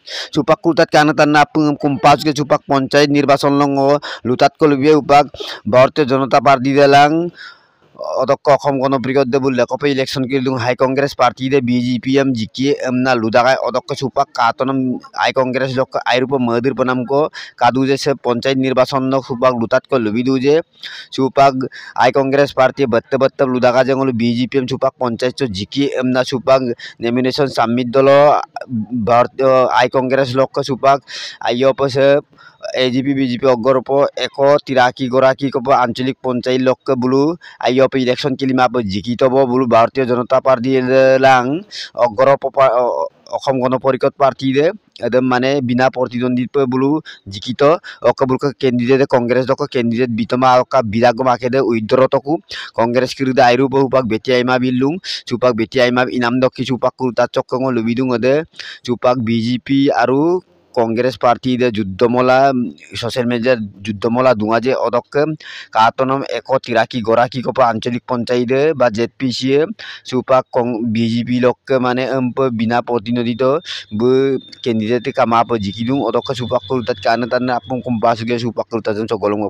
Supak kutat kana tanna kumpas ke supak panchayat निर्वाचन लंगो लुतात को लुबिए उपाक भारतीय जनता पार्टी देलांग অদক্ষ অসম গণ পৰিষদ বুল্লে কপে ইলেকশন কিলুং হাই কংগ্রেস পার্টি দে বিজেপিএম জিকি এমনা লুদাগায় অদক্ষ সুপাক কাতনম হাই কংগ্রেস লক আইরুপ মহাদির পনাম কো কাদু যে পঞ্চায়েত নির্বাচন সুপাক লুতাত কো লুবি দু যে সুপাক হাই কংগ্রেস পার্টি বত্তে বত্তে লুদাগা জঙ্গল বিজেপিএম সুপাক পঞ্চায়েত জিকি এমনা সুপাক নমিনেশন সাবমিট দল ভারতীয় হাই কংগ্রেস লক সুপাক আইয় পছে एजीपी बीजेपी अग्रप 183 गराकी कब आंचलिक पंचायत लक बुलु आइप इलेक्शन किलिमा जिकित बुलु भारतीय जनता पार्टी लांग अग्रप অসম গণ পৰিষদ পার্টি দে একদম মানে বিনা প্রতিদ্বন্দ্বিত্ব বুলু জিকিত অকবুলক ক্যান্ডিডেট কংগ্রেস দক ক্যান্ডিডেট বিতমা অকা বিরাগ মাকে দে উইদ্রতকু কংগ্রেস কিরুদে আইরু বহুপাক বেটিয়াইমা বিলুং চুপাক বেটিয়াইমা ইনাম দকি চুপাক কুরতা চক্কং লুবিদুং দে চুপাক বিজেপি আৰু কংগ্রেস পার্টি দে যুদ্ধমলা সোশ্যাল মিডিয়ার যুদ্ধমলা দুয়াজে অদক্ষ কাতনম 183 গরাকি কপ আঞ্চলিক পঞ্চায়েত বা জেডপিসি সুপাক বিজেপি লক মানে বিনা প্রতিনিধিত্ব ব ক্যান্ডিডেট কামাপ জিকিদুং অদক্ষ সুপাক কুরতাত কানে তানে আপন কুম্পাসুগে সুপাক কুরতাত চগলং